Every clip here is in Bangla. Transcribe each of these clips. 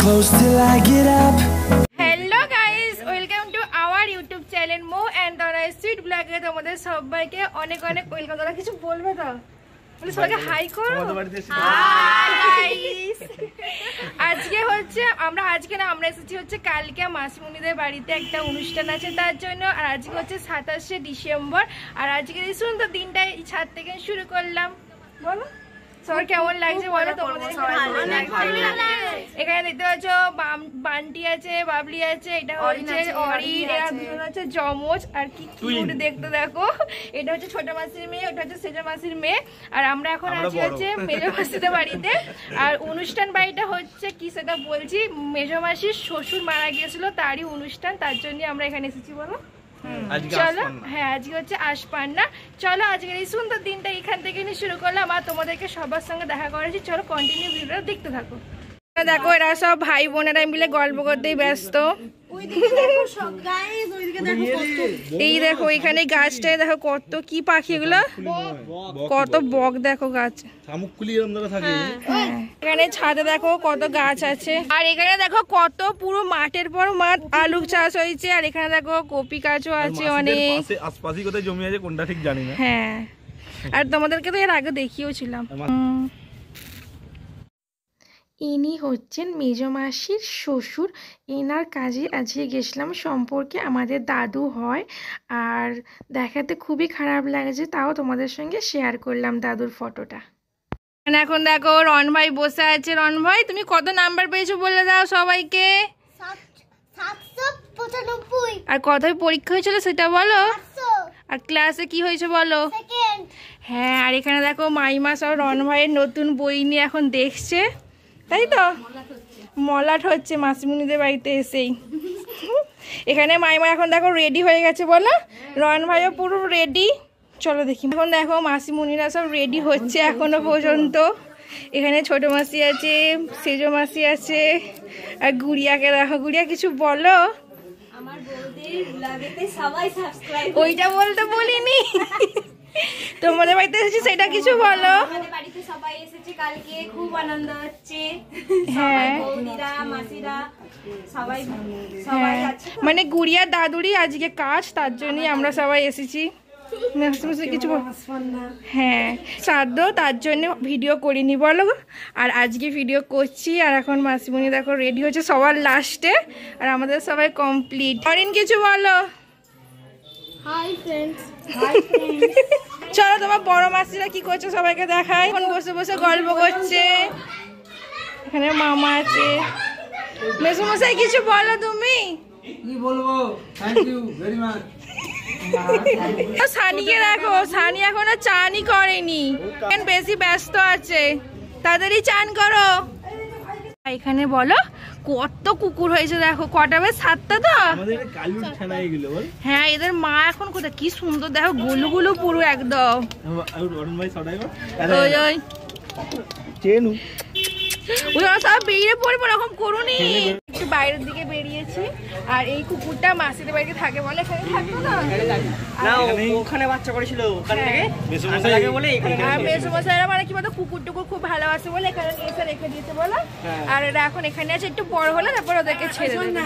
close till I get up. Hello guys, welcome to our YouTube channel Mo and Dora Sweet Vlog এ তোমাদের সবাইকে অনেক অনেক ওয়েলকাম। তোমরা কিছু বলবে তো? বলে সবাইকে হাই করো। Hi guys. আজকে হচ্ছে আমরা এসেছি হচ্ছে কালকে মাসিমণিদের বাড়িতে একটা অনুষ্ঠান আছে তার জন্য। আর আজকে হচ্ছে 27শে ডিসেম্বর। আর আজকে শুনুন তো দিনটাই ছাদ থেকে শুরু করলাম। বলো সবার কেমন লাগছে বলো তোমাদের? এখানে দেখতে পাচ্ছ বান্টি আছে, বাবলি আছে, এটা হচ্ছে অরিন, এরা দুজন হচ্ছে যমজ। আর কি কিউট দেখতে দেখো। এটা হচ্ছে ছোট মাসির মেয়ে, ওটা হচ্ছে সেজো মাসির মেয়ে। আর আমরা এখন আছি হচ্ছে মেজো মাসিদের বাড়িতে। আর অনুষ্ঠান বাড়িটা হচ্ছে কি সেটা বলছি, মেজো মাসির শ্বশুর মারা গিয়েছিল তারই অনুষ্ঠান, তার জন্য আমরা এখানে এসেছি। বলো চলো। হ্যাঁ আজকে হচ্ছে আশপান্না। চলো আজকের এই সুন্দর দিনটা এখান থেকে নিয়ে শুরু করলাম আর তোমাদেরকে সবার সঙ্গে দেখা করেছি। চলো কন্টিনিউ ভিডিওটা দেখতে থাকো। দেখো এরা সব ভাই বোনেরা মিলে গল্প করতেই ব্যস্ত। এই দেখো এখানে গাছটায় দেখো কত কি পাখি, এগুলো কত বক দেখো গাছ। এখানে ছাদে দেখো কত গাছ আছে। আর এখানে দেখো কত পুরো মাঠের পর মাঠ আলু চাষ হয়েছে। আর এখানে দেখো কপি গাছও আছে অনেক। আশপাশে কোথায় জমি আছে কোনটা ঠিক জানি না। হ্যাঁ আর তোমাদেরকে তো এর আগে দেখিয়েছিলাম। ইনি হচ্ছেন মেজো মাসির শ্বশুর। এনার কাজে আজকে গেছিলাম, সম্পর্কে আমাদের দাদু হয়। আর দেখাতে খুবই খারাপ লাগছে, তাও তোমাদের সঙ্গে শেয়ার করলাম দাদুর ফটোটা। এখন দেখো রন ভাই বসে আছে। রন ভাই তুমি কত নাম্বার পেয়েছো বলে দাও সবাইকে। 795। আর কতই পরীক্ষা হয়েছিল সেটা বলো। আর ক্লাসে কি হয়েছে বলো। হ্যাঁ আর এখানে দেখো মাইমা সব রন ভাইয়ের নতুন বই নিয়ে এখন দেখছে, তাই তো মলাট হচ্ছে মাসিমণিদের বাড়িতে এসেই। এখানে মাইমা এখন দেখো রেডি হয়ে গেছে বলো। রন ভাইও পুরো রেডি। চলো দেখি। এখন দেখো মাসিমণিরা সব রেডি হচ্ছে এখনো পর্যন্ত। এখানে ছোট মাসি আছে, সেজো মাসি আছে, আর গুড়িয়াকে দেখো। গুড়িয়া কিছু বলো। ওইটা বলতে বলিনি। তোমাদের বাড়িতে এসেছি সেটা কিছু বলো। আমাদের বাড়িতে সবাই এসেছে কালকে, খুব আনন্দ হচ্ছে। হ্যাঁ বৌদিরা মাসিরা সবাই আছে। মানে গুড়িয়া দাদুরি আজকে কাজ, তার জন্যই আমরা সবাই এসেছি। কিছু হ্যাঁ শ্রাদ্ধ, তার জন্য ভিডিও করিনি বলো। আর আজকে ভিডিও করছি। আর এখন মাসিমণি দেখো রেডি হচ্ছে সবার লাস্টে, আর আমাদের সবাই কমপ্লিট। অরিন কিছু বলো। Hi friends. চলো তোমার বড় মাসিরা কি করছে সবাইকে দেখায়। এখন বসে বসে গল্প করছে। এখানে মামা আছে। মেসোমশাই কিছু বলো তুমি। কি বলবো, থ্যাংক ইউ ভেরি মাচ। সানিকে দেখো, সানি এখনো চানই করেনি, বেশি ব্যস্ত আছে। তাড়াতাড়ি চান করো। এখানে বলো কত কুকুর হয়েছে দেখো। কটা বেশ 7টা তো। হ্যাঁ এদের মা এখন কোথায়, কি সুন্দর দেখো গুলুগুলো পুরো একদম। ওরা সব বেরিয়ে পড়বো এরকম করুনি। একটু বাইরের দিকে বেরিয়েছি। আর এই কুকুরটা মাসিদের বাড়িতে থাকে বলে এখানে থাকতো না, ওখানে বাচ্চা করেছিল ওখান থেকে বলে। আর মেসোমশাইরা মানে কি বলতো কুকুর টুকুর খুব ভালোবাসে বলে এখানে এসে রেখে দিয়েছে বলো। আর এরা এখন এখানে আছে, একটু বড় হলে তারপর ওদেরকে ছেড়ে দেবে।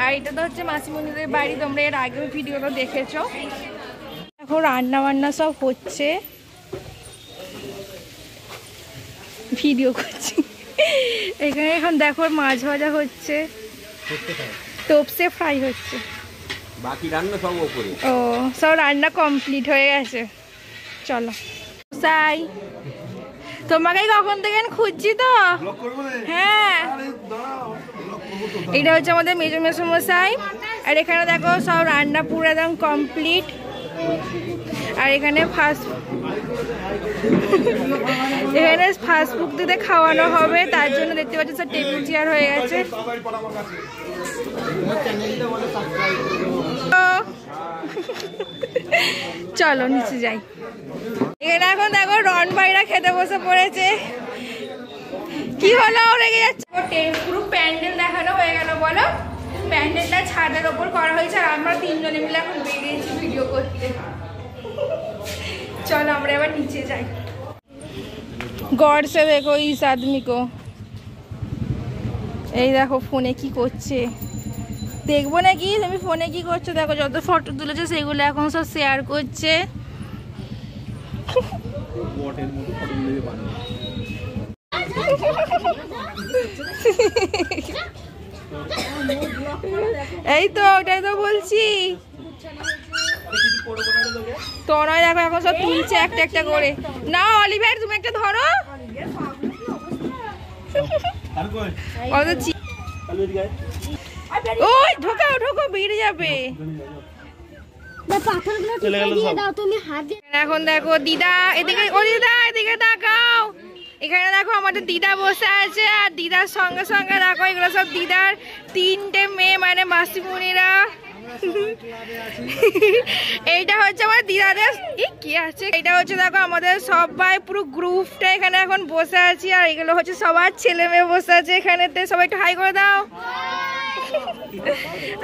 আর এটা তো হচ্ছে মাসিমণিদের বাড়ি, তোমরা এর আগেও ভিডিওটা দেখেছো। এখন রান্না বান্না সব হচ্ছে, ভিডিও করছি। এখানে এখন দেখো মাছ ভাজা হচ্ছে, তোপসে ফ্রাই হচ্ছে, বাকি রান্না সব উপরে। ও সব রান্না কমপ্লিট হয়ে গেছে। চলো সাই, তোমাকে কখন থেকে খুঁজছি তো। হ্যাঁ এটা হচ্ছে আমাদের মেজো মেসোমশাই। আর এখানে দেখো সব রান্না পুরো একদম কমপ্লিট। আর এখানে ফাস্ট ফুড দিতে খাওয়ানো হবে, তার জন্য দেখতে পাচ্ছি সব টেবিল চেয়ার হয়ে গেছে। চলো নিচে যাই। এখানে এখন দেখো রন ভাইরা খেতে বসে পড়েছে। কি হলো রেগে যাচ্ছে। পুরো প্যান্ডেল দেখানো হয়ে গেল বলো। প্যান্ডেলটা ছাদের ওপর করা হয়েছে আর আমরা 3 জনে মিলে এখন বেরিয়েছি ভিডিও করতে। चलो আমরা এবার নিচে যাই। गॉड से देखो इस आदमी को। এই দেখো ফোনে কি করছে, দেখবো নাকি তুমি ফোনে কি করছো? দেখো যত ফটো তুলেছে সেগুলো এখন সব শেয়ার করছে। এই তো ওটাই তো বলছি, তোরাই দেখো এখন সব তুলছে একটা একটা করে। না অলিভার তুমি একটা ধরো। ওই ঢোকাও ঢোকাও বেরিয়ে যাবে। এখন দেখো দিদা এদিকে, ও দিদা এদিকে তাকাও। এখানে দেখো আমাদের দিদা বসে আছে, আর দিদার সঙ্গে সঙ্গে দেখো এগুলো সব দিদার 3টে মেয়ে মানে মাসিমণিরা। এইটা হচ্ছে আমার দিদাদের কি আছে, এটা হচ্ছে দেখো আমাদের সবাই পুরো গ্রুপটা এখানে এখন বসে আছি, আর এগুলো হচ্ছে সবার ছেলে মেয়ে বসে আছে এখানেতে। সবাই একটু হাই করে দাও।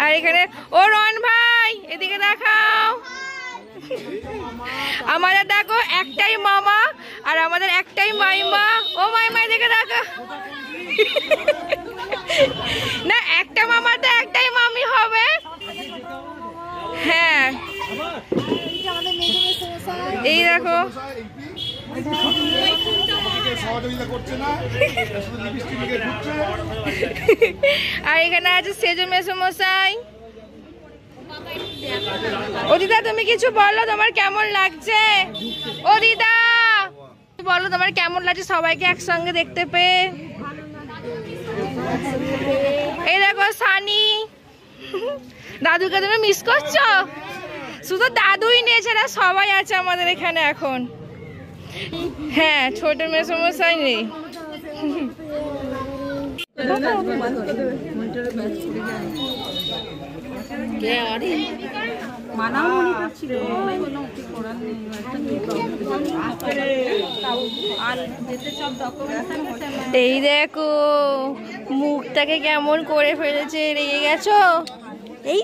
আর এখানে ও রন ভাই এদিকে দেখাও। আমাদের দেখো একটাই মামা আর আমাদের একটাই মাইমা। ও মাইমা এদিকে দেখো। না একটা মামা তো একটাই মামি হবে। হ্যাঁ এই দেখো আর এখানে আছে সেজো মেসোমশাই। ও দিদা তুমি কিছু বলো, তোমার কেমন লাগছে? ও দিদা বলো তোমার কেমন লাগছে সবাইকে একসঙ্গে দেখতে পেয়ে? এই দেখো সানি, দাদুকে তুমি মিস করছো? শুধু দাদুই নেই, এছাড়া সবাই আছে আমাদের এখানে এখন। হ্যাঁ ছোট মেসোমশাই নেই। এই দেখো মুখটাকে কেমন করে ফেলেছে, রেগে গেছো? এই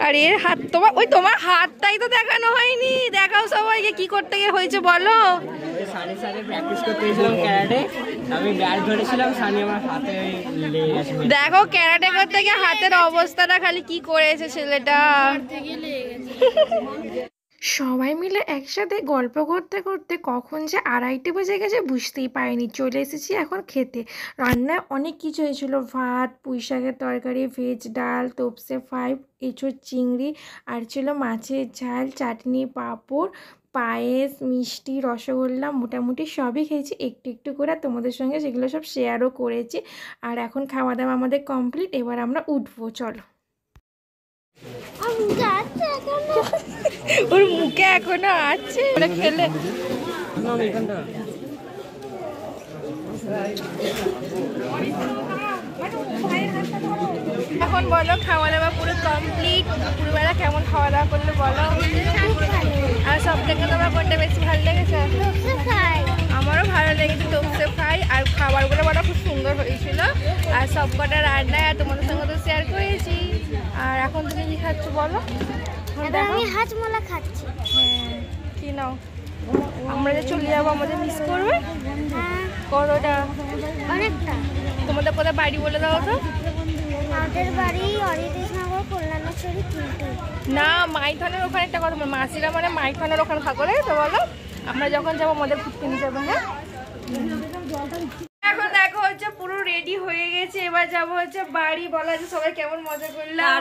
আর এর হাত তোমার, ওই তোমার হাতটাই তো দেখানো হয়নি, দেখাও সবাইকে কি করতে গিয়ে হয়েছে বলো। দেখো ক্যারাটে করতে গিয়ে হাতের অবস্থাটা খালি কি করেছে ছেলেটা। সবাই মিলে একসাথে গল্প করতে করতে কখন যে 2:30 বেজে গেছে বুঝতেই পারিনি। চলে এসেছি এখন খেতে। রান্নায় অনেক কিছু হয়েছিল, ভাত, পুঁই শাকের তরকারি, ভেজ ডাল, তোপসে ফ্রাই, এঁচোড় চিংড়ি, আর ছিল মাছের ঝাল, চাটনি, পাঁপড়, পায়েস, মিষ্টি, রসগোল্লা, মোটামুটি সবই খেয়েছি একটু একটু করে। তোমাদের সঙ্গে সেগুলো সব শেয়ারও করেছি। আর এখন খাওয়া দাওয়া আমাদের কমপ্লিট, এবার আমরা উঠবো। চলো। ওর মুখে এখনো আছে খেলে। এখন বলো খাওয়া দাওয়া পুরো কমপ্লিট। দুপুরবেলা কেমন খাওয়া দাওয়া করলে বলো? আর সব থেকে তোমার কোনটা বেশি ভালো লেগেছে? আমারও ভালো লেগেছে তোপসে ফ্রাই। আর খাবারগুলো বলো খুব সুন্দর হয়েছিল, আর সব কটা রান্নায় আর তোমাদের সঙ্গে তো শেয়ার করেছি। আর এখন তুমি কি খাচ্ছ বলো? আমি হাজমোলা খাচ্ছি। হ্যাঁ কি নাও? আমরা যে চলে যাবো আমাদের মিস করবে কতটা? অনেকটা। তোমাদের কোথায় বাড়ি বলে দাও তো? আমাদের বাড়ি অরিতেশনগর, কল্যাণেশ্বরী, কিন্তু না মাইথনের ওখানে একটা কথা, মাসিরা মানে মাইথনের ওখানে থাকো তো বলো। আমরা যখন যাবো আমাদের ফুটতে নিয়ে যাবো। হ্যাঁ এখন দেখো হচ্ছে পুরো রেডি হয়ে গেছে, এবার যাবো হচ্ছে বাড়ি। বলা যে সবাই কেমন মজা করলাম।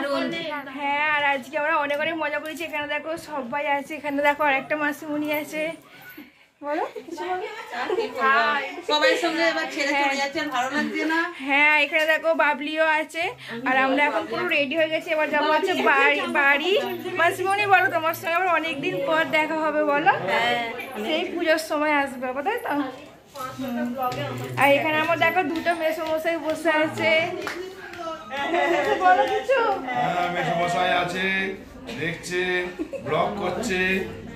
হ্যাঁ আর আজকে আমরা অনেক অনেক মজা করেছি। এখানে দেখো সবাই আছে, এখানে দেখো আর একটা মাসিমণি আছে। হ্যাঁ এখানে দেখো বাবলিও আছে। আর আমরা এখন পুরো রেডি হয়ে গেছি, এবার যাবো হচ্ছে বাড়ি। মাসিমণি বলো তোমার সঙ্গে আবার অনেকদিন পর দেখা হবে বলো। সেই পুজোর সময় আসবে তাই তো। আর এখানে আমার দেখো দুটো মেসোমশাই বসে আছে। বলো কিছু। মেসোমশাই আছে, দেখছে, ব্লগ করছে।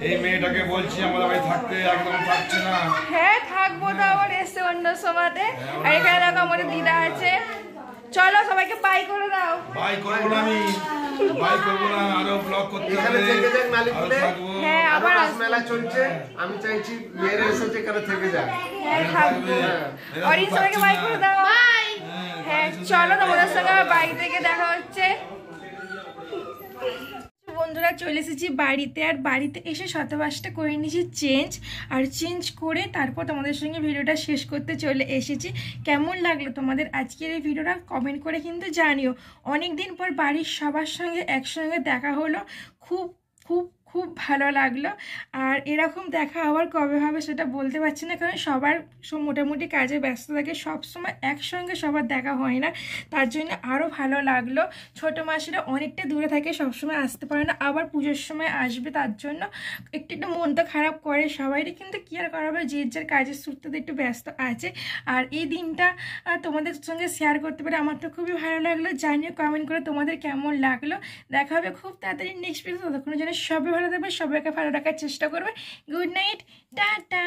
এই মেয়েটাকে বলছি আমাদের বাড়ি থাকতে, একদম থাকছে না। হ্যাঁ থাকবো তো, আবার এসছে অন্য সময়তে। আর এখানে দেখো আমাদের দিদা আছে। চলো সবাইকে বাই করে দাও। বাই করবো না আমি, বাই করবো না, আরো ব্লগ করতে হবে। এখানে থেকে যাক মালিক আরো বলে। থাকবো। হ্যাঁ আবার রাস মেলা চলছে, আমি চাইছি মেয়েরা এসেছে এখানে থেকে যাক। হ্যাঁ থাকবো। এরা তো অরিন সবাইকে পাচ্ছে বাই না। করে দাও। হ্যাঁ চলো তোমাদের সঙ্গে বাড়ি থেকে দেখা হচ্ছে। বন্ধুরা চলে এসেছি বাড়িতে, আর বাড়িতে এসে শতবাসটা করে নিয়েছি চেঞ্জ, আর চেঞ্জ করে তারপর তোমাদের সঙ্গে ভিডিওটা শেষ করতে চলে এসেছি। কেমন লাগলো তোমাদের আজকের এই ভিডিওটা কমেন্ট করে কিন্তু জানিও। অনেক দিন পর বাড়ির সবার সঙ্গে একসঙ্গে দেখা হলো, খুব খুব খুব ভালো লাগলো। আর এরকম দেখা আবার কবে হবে সেটা বলতে পারছি না, কারণ সবার মোটামুটি কাজে ব্যস্ত থাকে, সবসময় একসঙ্গে সবার দেখা হয় না, তার জন্য আরও ভালো লাগলো। ছোটো মাসিরা অনেকটা দূরে থাকে, সবসময় আসতে পারে না, আবার পুজোর সময় আসবে, তার জন্য একটু একটু মনটা খারাপ করে সবাইরই, কিন্তু কী আর করা হবে, যে যার কাজের সূত্রে একটু ব্যস্ত আছে। আর এই দিনটা তোমাদের সঙ্গে শেয়ার করতে পারে আমার তো খুবই ভালো লাগলো। জানিও কমেন্ট করে তোমাদের কেমন লাগলো। দেখা হবে খুব তাড়াতাড়ি নেক্সট ভিডিও, ততক্ষণের জন্য সবাই ভালো থাকবে, সবাইকে ভালো রাখার চেষ্টা করবে। Good night, tata.